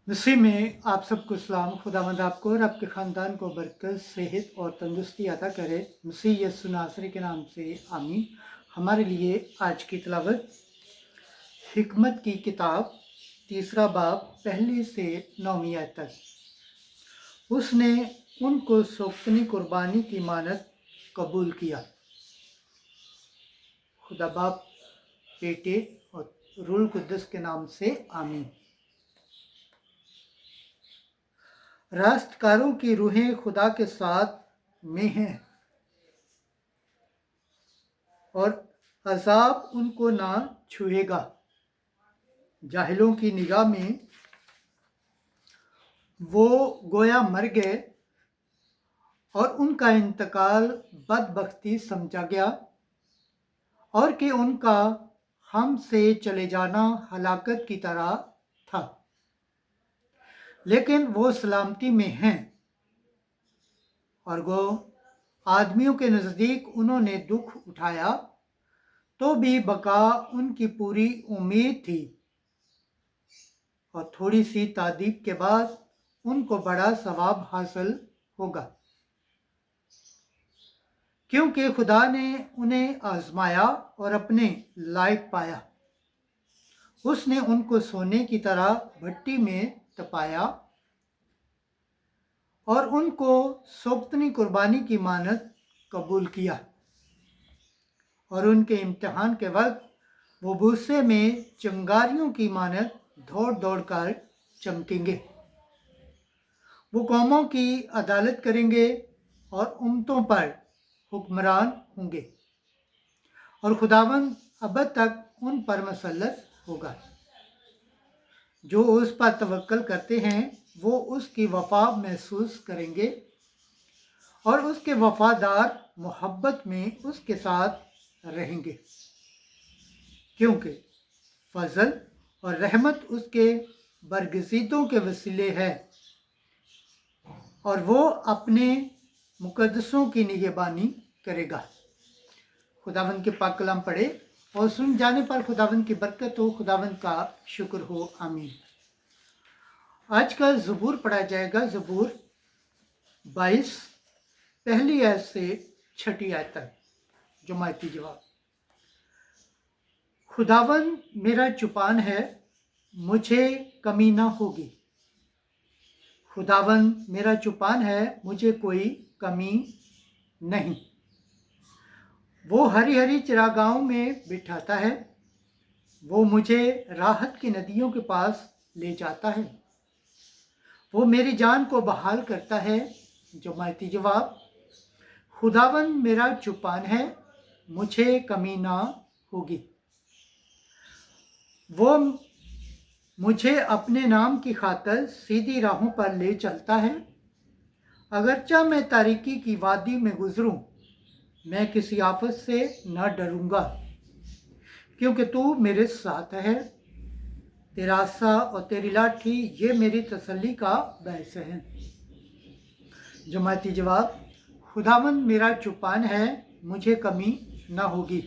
मसीह में आप सबको सलाम। खुदावंद आपको और आपके ख़ानदान को बरकत, सेहत और तंदुरुस्ती अता करे। मसीह यीशु नासरी के नाम से आमीन। हमारे लिए आज की तिलावत हिकमत की किताब 3 बाब 1 से 9 आयत तक। उसने उनको सोख्तनी कुर्बानी की मानत कबूल किया। खुदा बाप, बेटे और रूल कुद्दस के नाम से आमीन। रास्तकारों की रूहें खुदा के साथ में हैं और अजाब उनको ना छुएगा। जाहिलों की निगाह में वो गोया मर गए और उनका इंतकाल बदबख्ती समझा गया और कि उनका हमसे चले जाना हलाकत की तरह था। लेकिन वो सलामती में हैं और वो आदमियों के नज़दीक उन्होंने दुख उठाया तो भी बका उनकी पूरी उम्मीद थी और थोड़ी सी तादीब के बाद उनको बड़ा सवाब हासिल होगा, क्योंकि खुदा ने उन्हें आजमाया और अपने लायक पाया। उसने उनको सोने की तरह भट्टी में तपाया और उनको सोख्तनी कुर्बानी की मानत कबूल किया और उनके इम्तिहान के वक्त वो भूसे में चिंगारियों की मानत दौड़ दौड़ कर चमकेंगे। वो कौमों की अदालत करेंगे और उम्मतों पर हुक्मरान होंगे और खुदावंद अब तक उन पर मसल्लत होगा। जो उस पर तवक्कल करते हैं वो उसकी वफा महसूस करेंगे और उसके वफादार मोहब्बत में उसके साथ रहेंगे, क्योंकि फजल और रहमत उसके बरगज़ीदों के वसीले है और वो अपने मुकद्दसों की निगहबानी करेगा। खुदावंद के पाक कलाम पढ़े और सुन जाने पर खुदावंद की बरकत हो, खुदावंद का शुक्र हो। आमीन। आज का ज़बूर पढ़ा जाएगा, ज़बूर 22 पहली आयत से 6 आयत तक। जुमायती जवाब। खुदावंद मेरा चुपान है, मुझे कमी ना होगी। खुदावंद मेरा चुपान है, मुझे कोई कमी नहीं। वो हरी हरी चरागाहों में बिठाता है, वो मुझे राहत की नदियों के पास ले जाता है। वो मेरी जान को बहाल करता है। जुमायती जवाब। खुदावंद मेरा चुपान है, मुझे कमी ना होगी। वो मुझे अपने नाम की खातिर सीधी राहों पर ले चलता है। अगरचा मैं तारीकी की वादी में गुजरूं, मैं किसी आफत से न डरूंगा, क्योंकि तू मेरे साथ है। तेरा आसा और तेरी लाठी ये मेरी तसल्ली का बायस है। जमाती जवाब। खुदावंद मेरा चुपान है, मुझे कमी ना होगी।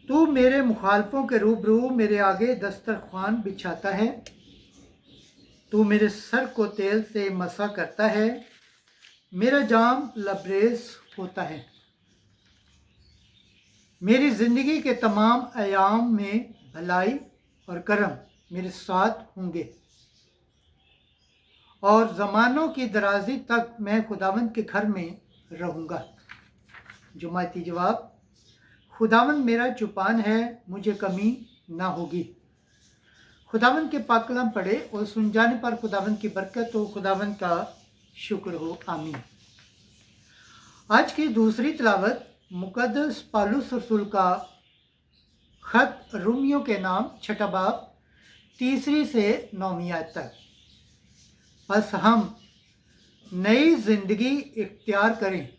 तू मेरे मुखालफों के रूबरू मेरे आगे दस्तरख्वान बिछाता है। तू मेरे सर को तेल से मसा करता है, मेरा जाम लबरेज होता है। मेरी ज़िंदगी के तमाम अयाम में भलाई और करम मेरे साथ होंगे और ज़मानों की दराजी तक मैं खुदावंद के घर में रहूँगा। जुमायती जवाब। खुदावंद मेरा चुपान है, मुझे कमी ना होगी। खुदावंद के पाक कलाम पढ़े और सुन जाने पर खुदावंद की बरकत हो, खुदावंद का शुक्र हो। आमीन। आज की दूसरी तिलावत मुकद्दस पौलुस रसूल का खत रोमियो के नाम 6 बाब 3 से 9 आयत तक। बस हम नई जिंदगी इख्तियार करें।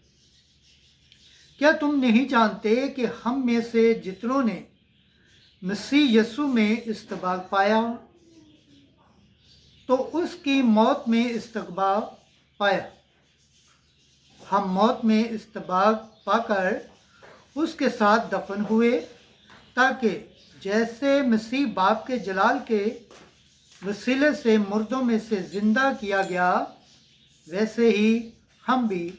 क्या तुम नहीं जानते कि हम में से जितनों ने मसीह यीशु में इस्तबाग पाया तो उसकी मौत में इस्तबाग पाया। हम मौत में इस्तबाग पाकर उसके साथ दफन हुए, ताकि जैसे मसीह बाप के जलाल के वसीले से मुर्दों में से ज़िंदा किया गया, वैसे ही हम भी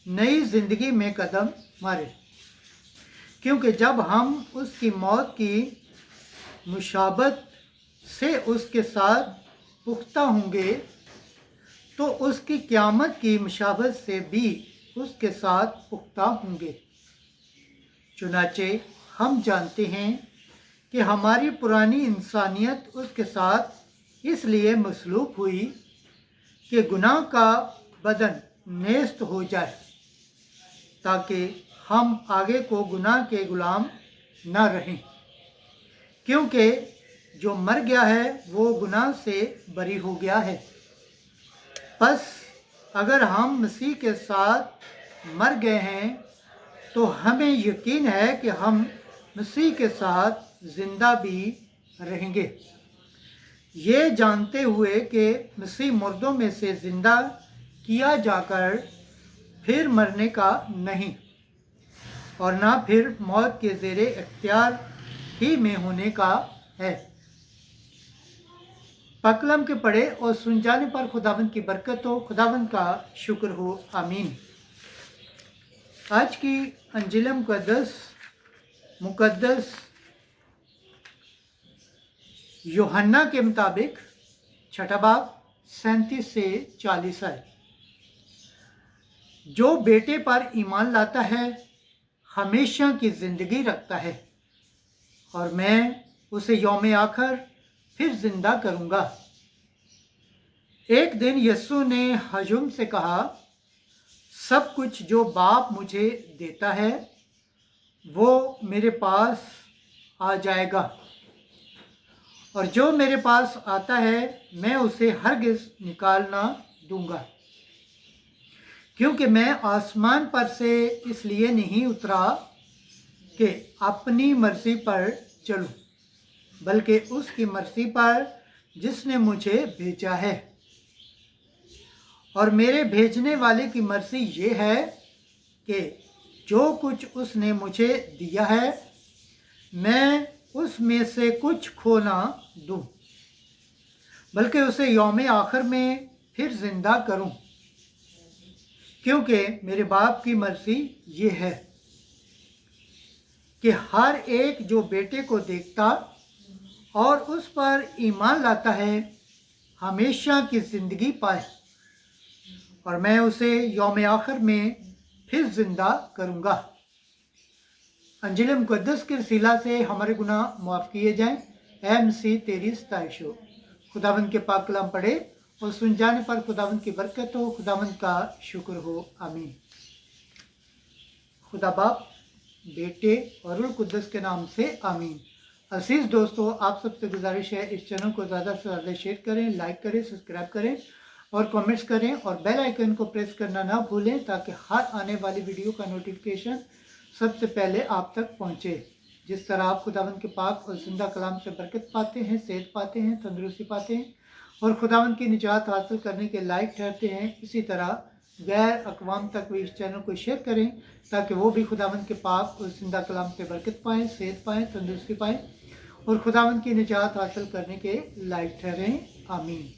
नई ज़िंदगी में कदम मारे। क्योंकि जब हम उसकी मौत की मुशाबत से उसके साथ पुख्ता होंगे, तो उसकी क़यामत की मुशाबत से भी उसके साथ पुख्ता होंगे। चुनाचे हम जानते हैं कि हमारी पुरानी इंसानियत उसके साथ इसलिए मसलूब हुई कि गुनाह का बदन नेस्त हो जाए, ताकि हम आगे को गुनाह के गुलाम न रहें। क्योंकि जो मर गया है वो गुनाह से बरी हो गया है। बस अगर हम मसीह के साथ मर गए हैं तो हमें यकीन है कि हम मसीह के साथ ज़िंदा भी रहेंगे, ये जानते हुए कि मसीह मुर्दों में से ज़िंदा किया जाकर फिर मरने का नहीं और ना फिर मौत के ज़ेरे इख्तियार ही में होने का है। पाकलाम के पढ़े और सुन जाने पर खुदावंद की बरकत हो, खुदावंद का शुक्र हो, आमीन। आज की अंजिल मुकद्दस यूहन्ना के मुताबिक छठा बाब 37 से 40 है। जो बेटे पर ईमान लाता है हमेशा की ज़िंदगी रखता है, और मैं उसे यौम आखिर फिर जिंदा करूंगा। एक दिन यीशु ने हजूम से कहा, सब कुछ जो बाप मुझे देता है वो मेरे पास आ जाएगा, और जो मेरे पास आता है मैं उसे हरगिज़ निकाल ना दूंगा। क्योंकि मैं आसमान पर से इसलिए नहीं उतरा कि अपनी मर्ज़ी पर चलूं, बल्कि उसकी मर्ज़ी पर जिसने मुझे भेजा है। और मेरे भेजने वाले की मर्ज़ी ये है कि जो कुछ उसने मुझे दिया है मैं उसमें से कुछ खो ना दूं, बल्कि उसे यौम आखिर में फिर ज़िंदा करूं। क्योंकि मेरे बाप की मर्ज़ी ये है कि हर एक जो बेटे को देखता और उस पर ईमान लाता है हमेशा की ज़िंदगी पाए, और मैं उसे यौम आखिर में फिर ज़िंदा करूँगा। अंजिल मुक़द्दस के वसीला से हमारे गुनाह माफ़ किए जाएं। ऐ मसीह तेरी सताइश हो। खुदावंद के पाक कलाम पढ़े और सुन जाने पर खुदावंद की बरकत हो, खुदावंद का शुक्र हो, आमीन। खुदा बाप, बेटे और रूह कुद्दस के नाम से आमीन। अजीज़ दोस्तों, आप सबसे गुजारिश है इस चैनल को ज़्यादा से ज़्यादा शेयर करें, लाइक करें, सब्सक्राइब करें और कमेंट्स करें, और बेल आइकन को प्रेस करना ना भूलें, ताकि हर आने वाली वीडियो का नोटिफिकेशन सबसे पहले आप तक पहुँचे। जिस तरह आप खुदावंद के पाक और ज़िंदा कलाम से बरकत पाते हैं, सेहत पाते हैं, तंदुरुस्ती पाते हैं और खुदावंद की निजात हासिल करने के लायक ठहरते हैं, इसी तरह गैर अक़वाम तक भी इस चैनल को शेयर करें, ताकि वो भी खुदावंद के पाक और ज़िंदा कलाम से बरकत पाएँ, सेहत पाएँ, तंदुरुस्ती पाएँ और खुदावंद की निजात हासिल करने के लायक ठहरें, आमीन।